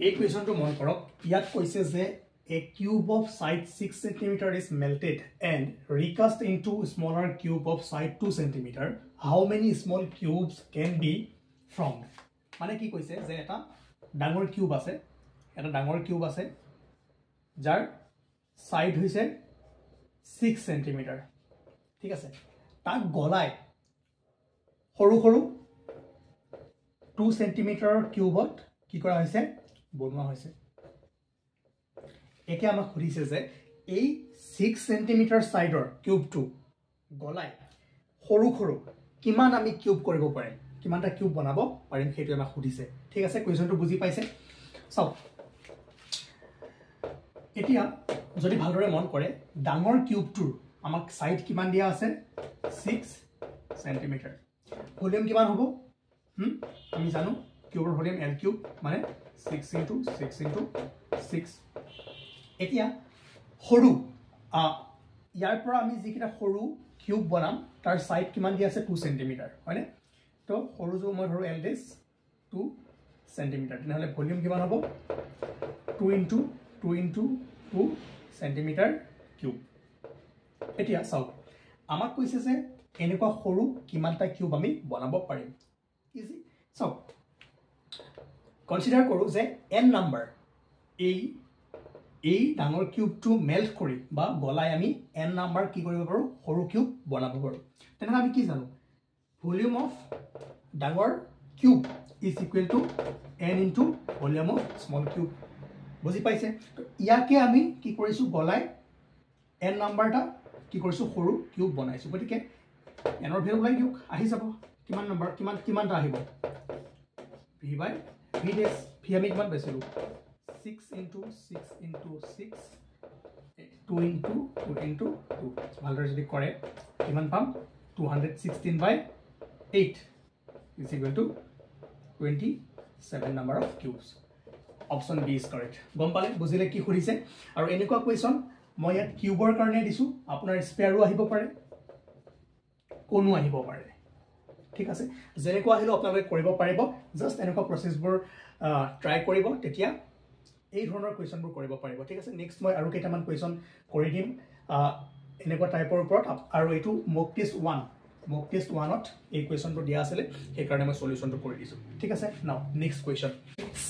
এই কুৱেশ্যনটো মন কৰক ইয়াত কৈছে যে a cube of size 6 cm is melted and recast into smaller cube of size 2 cm. How many small cubes can be formed? মানে কি কৈছে যে এটা ডাঙৰ কিউব আছে যাৰ সাইড হৈছে 6 cm ঠিক আছে তাক গলাই সৰু সৰু 2 cm কিউবত কি কৰা হৈছে বনোৱা হৈছে একে আমাক খুদিছে যে এই 6 cm সাইডৰ কিউবটো গলাই সৰু সৰু কিমান আমি কিউব কৰিব পাৰিম কিমানটা কিউব বনাব পাৰিম সেইটো আমাক খুদিছে ঠিক আছে কোৱেশ্যনটো বুজি পাইছে চাও এতিয়া যদি ভালদৰে মন কৰে ডাঙৰ কিউবটোৰ আমাক সাইড কিমান দিয়া আছে 6 cm ভলিউম কিমান হ'ব আমি জানো কিউবৰ ভলিউম L কিউব মানে 6 * 6 এতিয়া সৰু ইয়াৰ পৰা আমি যিকিটা সৰু কিউব বনাম তাৰ সাইড কিমান দিয়া আছে 2 cm হয়নে তো সৰু যে মই ধৰো L দিস 2 cm তেনেহলে ভলিউম কিমান হ'ব 2 * 2 cm কিউব এতিয়া চাও আমাক কৈছে যে এনেকুৱা সৰু কিমানটা কিউব আমি বনাব পাৰিম ইজি চাও কনসিডাৰ কৰো যে n নাম্বাৰ এই ডাঙৰ কিউবটো মেল্ট কৰি বা গলাই আমি n নাম্বাৰ কি কৰিব পাৰো সৰু কিউব বনাব পাৰো তেনে আমি কি জানো ভলিউম অফ ডাঙৰ cube is equal to n into volume of small cube বুজি পাইছে তো ইয়াকে আমি কি কৰিছো গলাই n নাম্বাৰটা কি কৰিছো সৰু কিউব বনাইছো গতিকে n ৰ ভ্যালু লাই দিওক আহি যাব কিমান নম্বৰ কিমানটা আহিব v বাই v ডেছ v আমি কিমান পাইছিলো 6 * 6 * 6 2 * 2 ভালদৰে যদি কৰে কিমান পাম 216/8 is equal to 27 number of cubes option B is correct গম পালে বুজিলে কি খুদিছে আৰু এনেকুৱা কোৱেশ্যন মই ইয়াত কিউবৰ কাৰণে দিছো আপোনাৰ স্পেয়াৰো আহিব পাৰে কোনো আহিব পাৰে ঠিক আছে যেনেকুৱা আহিলো আপোনালোকে কৰিব পাৰিব জাস্ট এনেকুৱা প্ৰসেসবোৰ ট্ৰাই কৰিব তেতিয়া এই ধৰণৰ কোৱেশ্যনবোৰ কৰিব পাৰিব ঠিক আছে নেক্সট মই আৰু কেইটামান কোৱেশ্যন কৰি দিম এনেকুৱা টাইপৰ ওপৰত আৰু এটো মক টেষ্ট 1ত এই কোৱেশ্যনটো দিয়া আছিল সেই কাৰণে মই সলিউশনটো কৰি দিছো ঠিক আছে নাও নেক্সট কোৱেশ্যন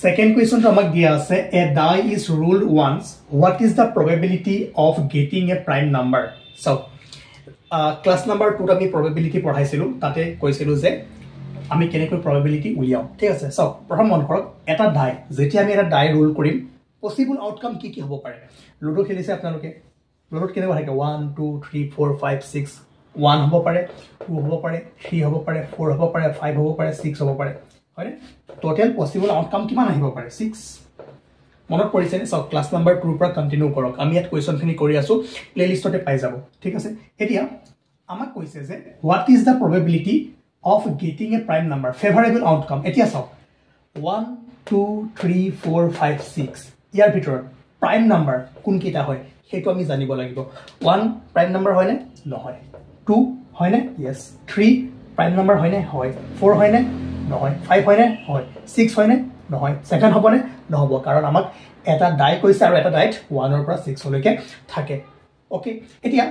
সেকেন্ড কোৱেশ্যনটো আমাক দিয়া আছে এ die is ruled once what is the probability of getting a prime number so class number 2 আমি probability পঢ়াইছিলো তাতে কৈছিলো যে আমি কেনেকৈ probability উলিয়াও ঠিক আছে সো প্ৰথম মন কৰক এটা ডাই যেতিয়া আমি এটা ডাই ৰোল কৰিম পসিবল আউটকাম কি কি হ'ব পাৰে লুডো খেলিছে আপোনালোকে লুডোত কেনেকুৱা থাকে 1 2 3 4 5 6 1 হ'ব পাৰে 2 হ'ব পাৰে 3 হ'ব পাৰে 4 হ'ব পাৰে 5 হ'ব পাৰে 6 হ'ব পাৰে হয়নে টোটাল পসিবল আউটকাম কিমান আহিব পাৰে 6 মনত পৰিছে নে সব ক্লাস নাম্বাৰ 2 পৰা কন্টিনিউ কৰক আমি ইয়াত কোৱেশ্যনখিনি কৰি আছো প্লেলিষ্টতে পাই যাব ঠিক আছে এতিয়া আমাক কৈছে যে what is the probability of getting a prime number favorable outcome এতিয়া চাও 1 2 3 4 5 6 ইয়াৰ ভিতৰত prime number কোন কিটা হয় হেতু আমি জানিব লাগিব 1 prime number হয় নে নহয় 2 হয় নে yes 3 prime number হয় নে হয় 4 হয় নে নহয় 5 হয় নে হয় 6 হয় নে নহয় সেকেন্ড হ'ব নে নহব কাৰণ আমাক এটা ডাই কৈছে আৰু এটা ডাইট 1 ৰ পৰা 6 লৈকে থাকে ওকে এতিয়া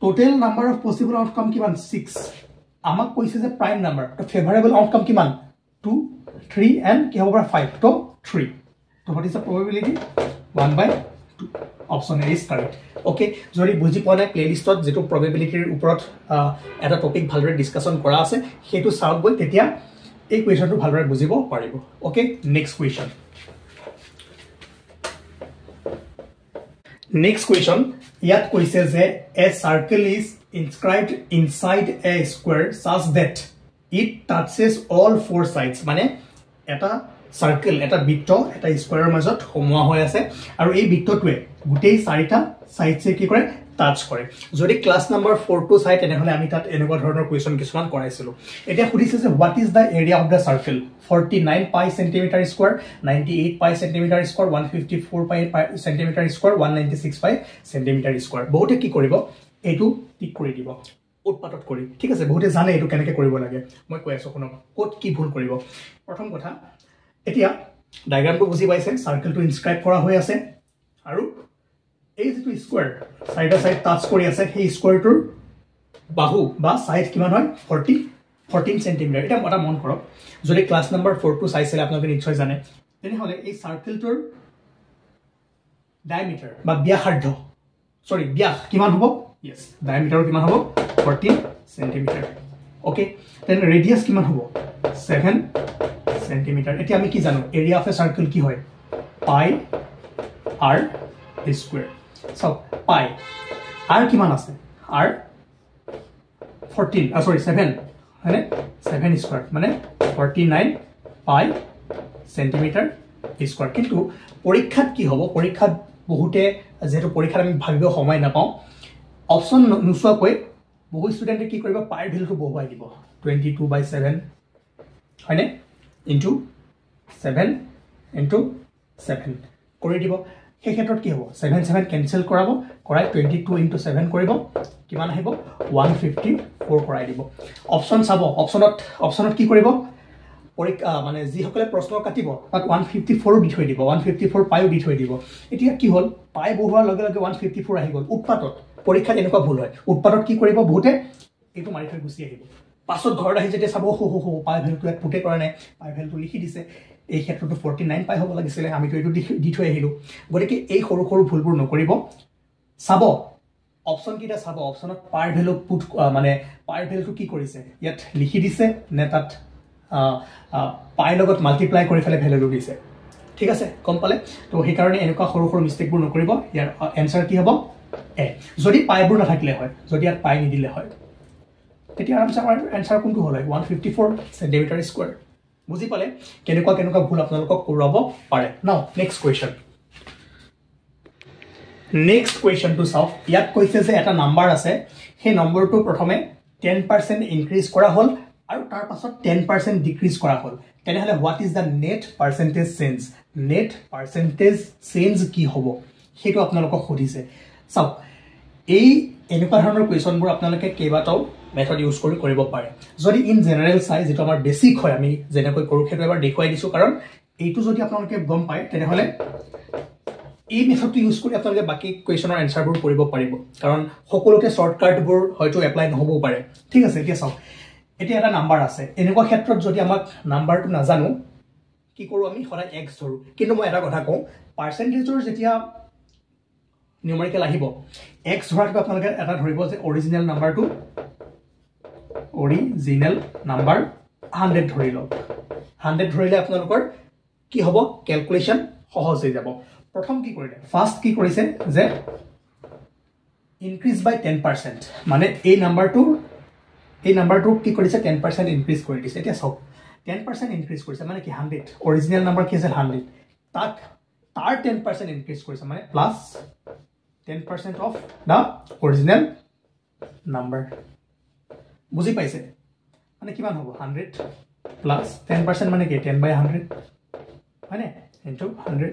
total number of possible outcome কিমান 6 আমাক কৈছে যে প্ৰাইম নাম্বাৰ তো ফেভাৰেবল আউটকাম কিমান 2 3 এন্ড কি হ'ব পৰা 5 তো 3 তো what is the probability 1/2 option A is correct okay যদি বুজি পোৱা নাই প্লেলিষ্টত যেটো probabilityৰ ওপৰত এটা টপিক ভালদৰে ডিসকাশন কৰা আছে হেতু চাওক গৈ তেতিয়া এই কোৱেশ্যনটো ভালদৰে বুজিব পাৰিব okay next question Next question, ইয়াত কৈছে যে a circle is inscribed inside a square such that it touches all four sides মানে এটা সার্কেল এটা বৃত্ত এটা স্কয়াৰৰ মাজত সমোৱা হৈ আছে আৰু এই বৃত্তটোৱে গোটেই চাৰিটা সাইডছে কি কৰে টাচ কৰে যদি ক্লাস নাম্বাৰ 4 টু সাইড এনেহলে আমি তাত এনেকুৱা ধৰণৰ কোৱেশ্যন কিছুমান কৰাইছিলো এতিয়া খুদিছে যে what is the area of the circle 49 pi centimeter square 98 pi centimeter square 154 pi centimeter square 196 pi centimeter square বহুতে কি কৰিব এটো টিক কৰি দিব উৎপাদক কৰি ঠিক আছে বহুতে জানে এটো কেনেকৈ কৰিব লাগে মই কৈ আছো শুনক কোড কি ভুল কৰিব প্ৰথম কথা এতিয়া ডায়াগ্ৰামটো বুজি পাইছে সাৰ্কেলটো ইনস্ক্ৰাইব কৰা হৈ আছে আৰু এই যেটো স্কয়াৰ সাইডে সাইড টাচ কৰি আছে সেই স্কয়াৰটোৰ বাহু বা সাইড কিমান হয় 14 সেন্টিমিটাৰ এটা মটা মন কৰক যদি ক্লাস নাম্বাৰ 4 টো চাইছিলে আপোনালোকে নিশ্চয় জানে তেনে হলে এই সাৰ্কেলটোৰ ডায়ামিটাৰ বা ব্যাসাৰ্ধ সৰি ব্যাস কিমান হ'ব yes ডায়ামিটাৰ কিমান হ'ব 14 সেন্টিমিটাৰ ওকে দেন ৰেডিয়াস কিমান হ'ব 7 সেন্টিমিটাৰ এতিয়া আমি কি জানো এৰিয়া অফ এ সাৰ্কেল কি হয় পাই r স্কয়াৰ সো পাই r কিমান আছে r 14 sorry 7 মানে 7 স্কয়ার মানে 49 পাই সেন্টিমিটার স্কয়ার কিন্তু পৰীক্ষাত কি হ'ব পৰীক্ষাত বহুতে যেটো পৰীক্ষাত আমি ভাবিব সময় না পাও অপচন নুসুৱাকৈ বহু ষ্টুডেন্টে কি কৰিব পাইৰ ভ্যালুটো বহুৱাই দিব 22/7 হয়নে ইনটু 7 ইনটু 7 কৰি দিব সেই ক্ষেত্ৰত কি হ'ব 7 7 কেনসেল কৰাব কৰাই 22 ইনটু 7 কৰিব কিমান আহিব 154 কৰাই দিব অপচন চাব অপচনত কি কৰিব পৰীক্ষা মানে যি সকলে প্ৰশ্ন কাটিব তাত 154 দি থৈ দিব 154 পাইও দি থৈ দিব এতিয়া কি হ'ল পাই বহুৱাৰ লগে লগে 154 আহি গ'ল উৎপাদত পৰীক্ষাত এনেকুৱা ভুল হয় উৎপাদত কি কৰিব বহুতে এইটো মাৰি থৈ গুছি আহিব পাছত ঘৰত আহি যেতে চাব হো পাই ভ্যালুটো এক পুটে কৰা নাই পাই ভ্যালুটো লিখি দিছে এই ক্ষেত্ৰটো 49 পাই হ'ব লাগিছিল আমি তো এইটো দি থৈ আহিলো গতিকে এই সৰু সৰু ভুলবোৰ নকৰিব চাব অপচন কিটা চাব অপচনত পাৰ ভ্যালু পুট মানে পাৰ ভ্যালুটো কি কৰিছে ইয়াত লিখি দিছে নে তাত পাই লগত মাল্টিপ্লাই কৰি ফেলে ভ্যালু দিছে ঠিক আছে কম পালে তো সেই কাৰণে এনেকুৱা সৰু সৰু মিস্টেকবোৰ নকৰিব ইয়াৰ আনসাৰ কি হ'ব এ যদি পাইবোৰ নাথাকিলে হয় যদি ইয়াত পাই নিদিলে হয় তেতিয়া আৰামছে আমাৰ আনসাৰ কোনটো হ'ল 154 সেন্টিমিটাৰ স্কয়াৰ বুজি পালে কেনেকুৱা ভুল আপোনালোকক কৰাব পাৰে নাও নেক্সট কোৱেশ্চন টু চাও ইয়াত কৈছে যে এটা নাম্বাৰ আছে সেই নম্বৰটো প্ৰথমে 10% ইনক্ৰিজ কৰা হ'ল আৰু তাৰ পাছত 10% ডিক্ৰিজ কৰা হ'ল তেনেহলে what is the net percentage change কি হ'ব হেতু আপোনালোকক সুধিছে চাও এই এনেকুৱা ধৰণৰ কোৱেশ্চনবোৰ আপোনালোকে কেইবাটাও মেথড ইউজ কৰি কৰিব পাৰে যদি ইন জেনাৰেল চাই যেটো আমাৰ বেসিক হয় আমি যেনেকৈ কৰো হেতু এবাৰ দেখুৱাই দিছো কাৰণ এইটো যদি আপোনালোকে গম পায় তেনেহলে এই মেথডটো ইউজ কৰি আপোনালোকে বাকি কোৱেশ্চনৰ আনসাৰবোৰ কৰিব পাৰিব কাৰণ সকলোতে শৰ্টকাটবোৰ হয়তো এপ্লাই নহবও পাৰে ঠিক আছে এতিয়া চাও এতিয়া এটা নাম্বাৰ আছে এনেকুৱা ক্ষেত্ৰত যদি আমাক নাম্বাৰটো নাজানো কি কৰো আমি সদায় x ধৰো কিন্তু মই এটা কথা কওঁ পাৰ্চেন্টেজৰ যেতিয়া নিউমেৰিকেল আহিব x ধৰাটো আপোনালোকে এটা ধৰিব যে অৰিজিনাল নাম্বাৰটো 100 ধৰি লওক 100 ধৰিলে আপোনালোকৰ কি হ'ব ক্যালকুলেশন সহজ হৈ যাব প্ৰথম কি কৰিলে ফাৰ্স্ট কি কৰিছে যে ইনক্ৰিজ বাই 10% মানে এই নাম্বাৰটো কি কৰিছে 10% ইনক্ৰিজ কৰি দিছে এতিয়া চাওক 10% ইনক্ৰিজ কৰিছে মানে কি 100 অৰিজিনাল নাম্বাৰ কি আছে 100 তাক তাৰ 10% ইনক্ৰিজ কৰিছে মানে plus 10% of the original number বুজি পাইছে মানে কিমান হ'ব 100 প্লাস 10% মানে কি 10/100 হয়নে ইনটু 100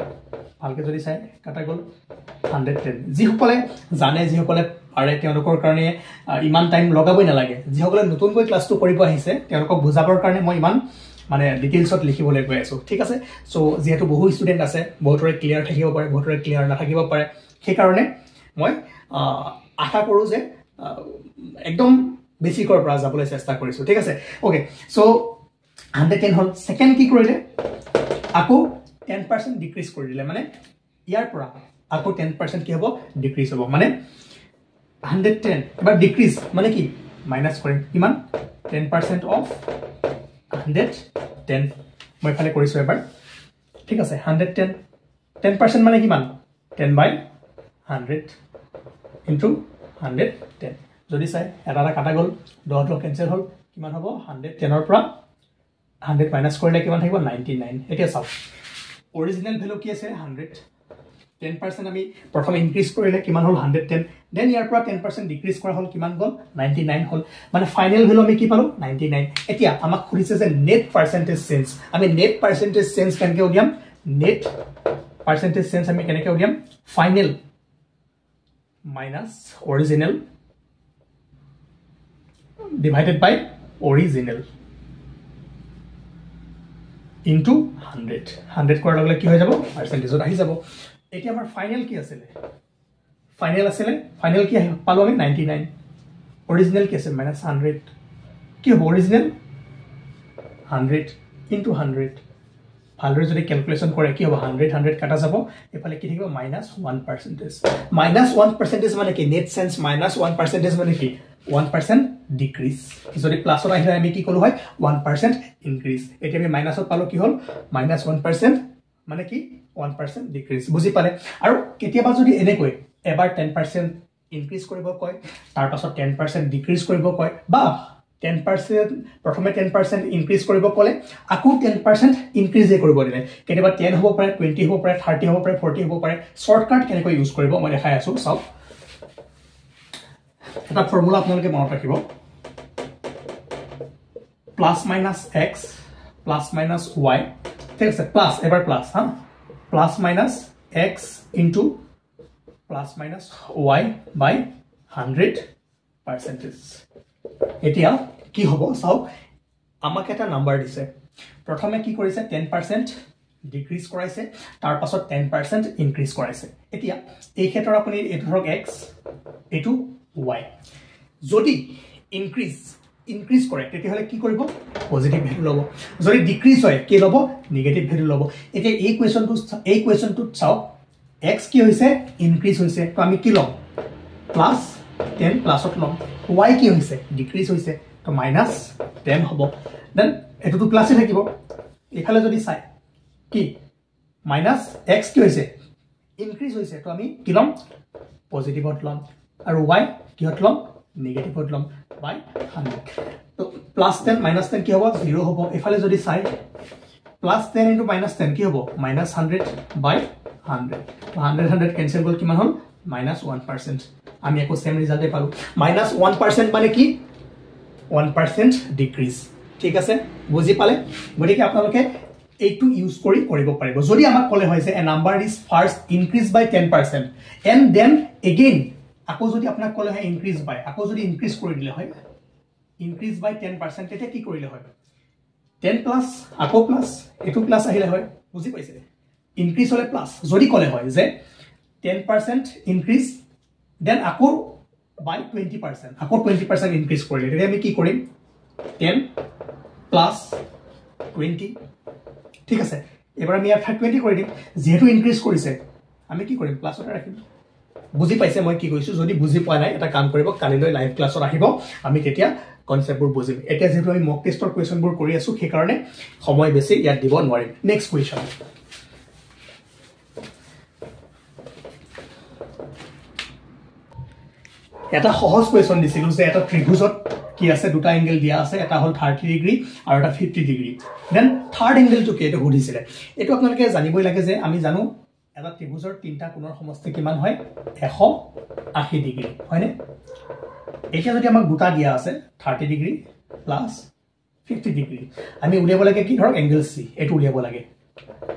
ভালকে যদি চাই কাটা গল 110 যি সকলে জানে যি সকলে পাৰে তেওঁলোকৰ কাৰণে ইমান টাইম লগাবই নালাগে যি সকলে নতুনকৈ ক্লাসটো কৰিব আহিছে তেওঁলোকক বুজাবৰ কাৰণে মই ইমান মানে ডিটেইলছত লিখিবলৈ গৈ আছো ঠিক আছে সো যেহেতু বহু ষ্টুডেন্ট আছে বহুতৰে ক্লিয়াৰ থাকিব পাৰে বহুতৰে ক্লিয়াৰ নাথাকিব পাৰে সেই কাৰণে মই আশা কৰো যে একদম বেসিকৰ পৰা যাবলৈ চেষ্টা কৰিছো ঠিক আছে ওকে সো 110 হল সেকেন্ড কি কৰিলে আকৌ 10% ডিক্ৰিজ কৰি দিলে মানে ইয়াৰ পৰা আকৌ 10% কি হ'ব ডিক্ৰিজ হ'ব মানে 110 এবাৰ ডিক্ৰিজ মানে কি মাইনাস কৰিম কিমান 10% অফ 110 মই ফালে কৰিছো এবাৰ ঠিক আছে 110 মানে কিমান 10/100 ইনটু 110 যদি চাই এটা কাটা গল 10 কেনসেল হল কিমান হ'ব 110 ৰ পৰা 100 মাইনাস কৰিলে কিমান থাকিব 99 এতিয়া চাওক অৰিজিনাল ভ্যালু কি আছে 100 10% আমি প্ৰথম ইনক্ৰিজ কৰিলে কিমান হল 110 দেন ইয়াৰ পৰা 10% ডিক্ৰিজ কৰা হল কিমান গল 99 হল মানে ফাইনাল ভ্যালু আমি কি পালো 99 এতিয়া আমাক খুদিছে যে নেট পাৰ্চেন্টেজ চেঞ্জ আমি নেট পাৰ্চেন্টেজ চেঞ্জ কেনেকৈ উলিয়াম নেট পাৰ্চেন্টেজ চেঞ্জ আমি কেনেকৈ উলিয়াম ফাইনাল মাইনাস অৰিজিনাল ডিভাইডেড বাই অৰিজিনাল ইনটু 100 100 কৰাৰ লগে কি হৈ যাব পাৰ্চেন্টেজত আহি যাব এতিয়া আমাৰ ফাইনেল কি আছিল ফাইনেল কি পালো আমি 99 অৰিজিনাল কি আছিল -100 কি হ'ব অৰিজিনাল 100 ইনটু 100 ভালদৰে যদি ক্যালকুলেশন কৰে কি হ'ব 100 100 কাটা যাব এফালে কি থাকিব -1% -1% মানে কি নেট সেন্স -1% মানে কি 1% ডিক্রিজ যদি প্লাসত আহিলে আমি কি কলো হয় 1% ইনক্রিজ এতিয়া আমি মাইনাসত পালো কি হল -1% মানে কি 1% ডিক্রিজ বুজি পালে আৰু কেতিয়াবা যদি এনে কয় এবাৰ 10% ইনক্ৰিজ কৰিব কয় তাৰ পাছত 10% ডিক্ৰিজ কৰিব কয় বা 10% প্ৰথমে 10% ইনক্ৰিজ কৰিব ক'লে আকৌ 10% ইনক্ৰিজ কৰিব দিলে কেতিয়াবা 10 হ'ব পাৰে 20 হ'ব পাৰে 30 হ'ব পাৰে 40 হ'ব পাৰে শৰ্টকাট কেনেকৈ ইউজ কৰিব মই দেখাই আছো সব এটা ফৰ্মুলা আপোনালোকে মনত ৰাখিব plus minus x plus minus y ঠিক আছে প্লাস এবাৰ প্লাস হা plus minus x into plus minus y বাই 100% এতিয়া কি হ'ব চাও আমাক এটা নাম্বার দিছে প্ৰথমে কি কৰিছে 10% ডিক্ৰিজ কৰাইছে তাৰ পাছত 10% ইনক্ৰিজ কৰাইছে এতিয়া এই ক্ষেত্ৰত আপুনি এটো ধৰক x এটো y যদি ইনক্ৰিজ কৰে তেতিয়াহলে কি কৰিব পজিটিভ ভ্যালু লব যদি ডিক্ৰিজ হয় কি লব নেগেটিভ ভ্যালু লব এতিয়া এই কোৱেশ্চনটো চাও x কি হৈছে ইনক্রিজ হৈছে তো আমি কি লম প্লাস 10 প্লাসত লম y কি হৈছে ডিক্রিজ হৈছে তো -10 হ'ব দেন এটোটো প্লাসে থাকিব এফালে যদি চাই কি -x কি হৈছে ইনক্রিজ হৈছে তো আমি কি লম পজিটিভত লম আৰু y কিহত লম নেগেটিভত লম বাই 100 তো +10 -10 কি হ'ব 0 হ'ব এফালে যদি চাই +10 * -10 কি হ'ব -100 বাই 100 100 ক্যান্সেল গল কিমান হল -1% আমি একো সেম ৰিজাল্টে পালো -1% মানে কি 1% ডিক্ৰিজ ঠিক আছে বুজি পালে গতিকে আপোনালোকে এইটো ইউজ কৰিব পাৰিব যদি আমাক কলে হয় যে a number is first increased by 10% and then again আকৌ যদি আপোনাক কলে হয় increase by আকৌ যদি increase কৰি দিলে হয় increase by 10% তেতিয়া কি কৰিলে হয় 10 plus আকৌ plus এটো plus আহিলে হয় বুজি পাইছে increase হলে plus যদি কলে হয় যে 10% increase then আকৌ by 20% আকৌ 20% increase কৰিলে তেতিয়া আমি কি কৰিম 10 plus 20 ঠিক আছে এবাৰ আমি 20 কৰি দিম যেহেতু ইনক্ৰিজ কৰিছে আমি কি কৰিম প্লাসতে ৰাখিম বুজি পাইছে মই কি কৈছো যদি বুজি পোৱা নাই এটা কাম কৰিব কালিলৈ লাইভ ক্লাছত আহিব আমি তেতিয়া কনসেপ্টবোৰ বুজিম এতিয়া যেহেতু আমি মক টেষ্টৰ কোৱেশ্চনবোৰ কৰি আছো সেই কাৰণে সময় বেছি ইয়াত দিব নোৱাৰিম নেক্সট কোৱেশ্চন এটা সহজ কোৱেশ্চন দিছিলো যে এটা ত্ৰিভুজত কি আছে দুটা এংগেল দিয়া আছে এটা হল 30 ডিগ্ৰী আৰু এটা 50 ডিগ্ৰী দেন থাৰ্ড এংগেলটো কি এটা সুধিছিলে এটো আপোনালোকে জানিবই লাগে যে আমি জানো এটা ত্ৰিভুজৰ তিনটা কোণৰ সমষ্টি কিমান হয় 180 ডিগ্ৰী হয়নে এতিয়া যদি আমাক দুটা দিয়া আছে 30 ডিগ্ৰী প্লাস 50 ডিগ্ৰী আমি উলিয়াব লাগে কি ধৰক এংগেল সি এটো উলিয়াব লাগে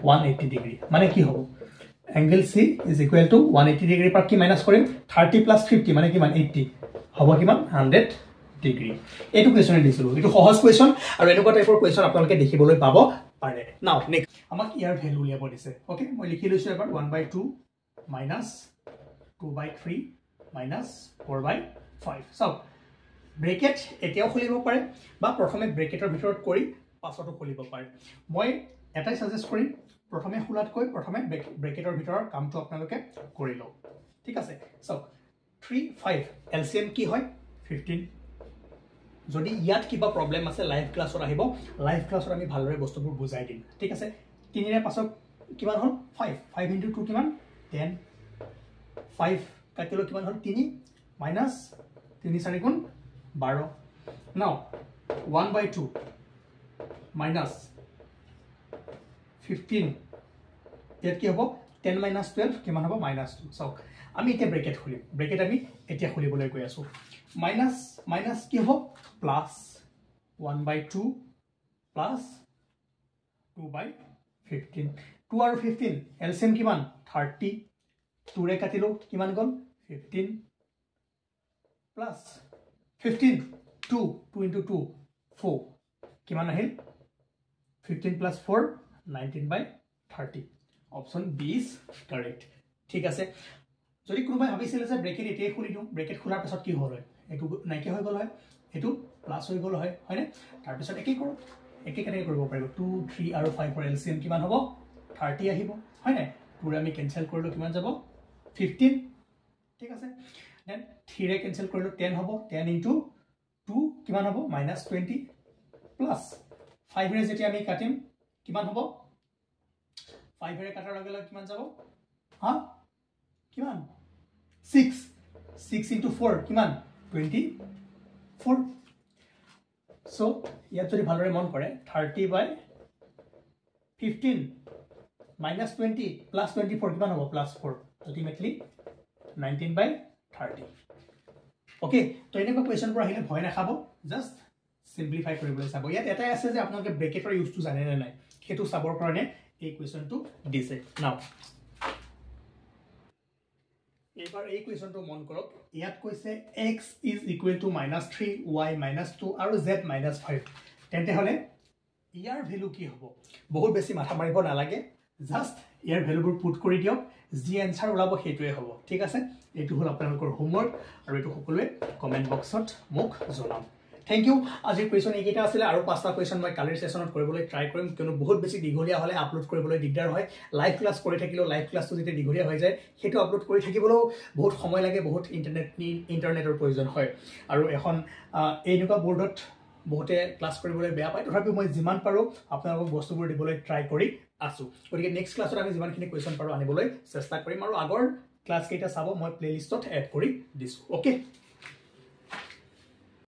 180 ডিগ্ৰী মানে কি হ'ব angle C is equal to 180 degree पर की माइनस करें 30 plus 50 माने किमान 80 हबो किमान 100 डिग्री एटु क्वेश्चन दिसिलो एटु सहज क्वेश्चन আৰু এনেকুৱা টাইপৰ क्वेश्चन আপোনালোকে দেখিবলৈ পাব পাৰে নাও নেক্সট আমাক ইয়াৰ ভ্যালু উলিয়াব দিছে ওকে মই লিখি লৈছো এবাৰ 1/2 minus 2/3 minus 4/5 সো ব্ৰেকেট এতিয়াও খুলিব পাৰে বা প্ৰথমে ব্ৰেকেটৰ ভিতৰত কৰি পাছতো খুলিব পাৰে মই এটাই সাজেষ্ট কৰিম প্ৰথমে খুলাতকৈ প্ৰথমে ব্ৰেকেটৰ ভিতৰৰ কামটো আপোনালোকে কৰি লও ঠিক আছে সো 3 5 এলসিএম কি হয় 15 যদি ইয়াত কিবা প্ৰবলেম আছে লাইভ ক্লাছত আহিব লাইভ ক্লাছত আমি ভালৰে বস্তুবোৰ বুজাই দিম ঠিক আছে 3 ৰ পাছত কিমান হল 5 5 * 2 কিমান 10 5 কাটিলো কিমান হল 3 minus 3 4 গুণ 12 নাও 1/2 minus 15 ইয়াত কি হ'ব 10 minus 12 কিমান হ'ব -2 সো আমি এতিয়া ব্ৰেকেট খুলিম ব্ৰেকেট আমি এতিয়া খুলিবলৈ গৈ আছো মাইনাস মাইনাস কি হ'ব প্লাস 1/2 প্লাস 2/15 2 আৰু 15 এলসিএম কিমান 30 2 ৰে কাটিলো কিমান গল 15 প্লাস 15 2 2 into 2 4 কিমান আহিল 15 plus 4 19/30 option B is correct ঠিক আছে যদি কোনোবাই ভাবিছিলে যে ব্ৰেকেট এতিয়াই খুলি দিওঁ ব্ৰেকেট খোলাৰ পাছত কি হ'ল হয় এইটো নাইকিয়া হৈ গ'ল হয় এইটো প্লাছ হৈ গ'ল হয় হয়নে তাৰপিছত একেই কৰক একে কেনেকৈ কৰিব পাৰিব 2 3 আৰু 5 ৰ এলচিএম কিমান হ'ব 30 আহিব হয়নে 2 ৰে আমি কেনসেল কৰিলো কিমান যাব 15 ঠিক আছে দেন 3 ৰে কেনসেল কৰিলো 10 হ'ব 10 ইনটু 2 কিমান হ'ব -20 প্লাস 5 ৰে যেতিয়া আমি কাটিম কিমান হ'ব 5 ৰে কাটাৰ লগে লগে কিমান যাব হা কিমান 6 into 4 কিমান 24 সো ইয়াত যদি ভালৰে মন কৰে 30/15 -20 plus 24 কিমান হ'ব +4 ultimately 19/30 ওকে তো এনেকুৱা কোৱেশ্চনবোৰ আহিলে ভয় নাখাব জাস্ট সিম্পলিফাই কৰিবলৈ চাব ইয়াত এটাই আছে যে আপোনালোকে ব্ৰেকেটৰ ইউজটো জানে নে নাই হেতু চাবৰ কাৰণে এই কোৱেশ্চনটো দিছে নাও এবাৰ এই কোৱেশ্চনটো মন কৰক ইয়াত কৈছে x is equal to -3 y -2 আৰু z -5 তেন্তে হলে ইয়াৰ ভ্যালু কি হ'ব বহুত বেছি মাথা মাৰিব নালাগে জাস্ট ইয়াৰ ভ্যালুবোৰ পুট কৰি দিয়ক যি আনসাৰ ওলাব হেতুৱে হ'ব ঠিক আছে এটো হল আপোনালোকৰ হোমৱৰ্ক আৰু এটো সকলোৱে কমেন্ট বক্সত মোক জনাম থ্যাংক ইউ আজিৰ কোৱেশ্চন এইকেইটা আছিল আৰু পাঁচটা কোৱেশ্চন মই কালিৰ সেশনত কৰিবলৈ ট্ৰাই কৰিম কিয়নো বহুত বেছি দীঘলীয়া হলে আপলোড কৰিবলৈ দিগদাৰ হয় লাইভ ক্লাছ কৰি থাকিলেও লাইভ ক্লাছটো যেতিয়া দীঘলীয়া হৈ যায় হেতু আপলোড কৰি থাকিবলৈও বহুত সময় লাগে বহুত ইন্টাৰনেটৰ প্ৰয়োজন হয় আৰু এখন এনেকুৱা বৰ্ডত বহুতে ক্লাছ কৰিবলৈ বেয়া পায় তথাপিও মই যিমান পাৰো আপোনালোকক বস্তুবোৰ দিবলৈ ট্ৰাই কৰি আছো গতিকে নেক্সট ক্লাছত আমি যিমানখিনি কোৱেশ্চন পাৰো আনিবলৈ চেষ্টা কৰিম আৰু আগৰ ক্লাছ কেইটা চাব মই প্লেলিষ্টত এড কৰি দিছো ওকে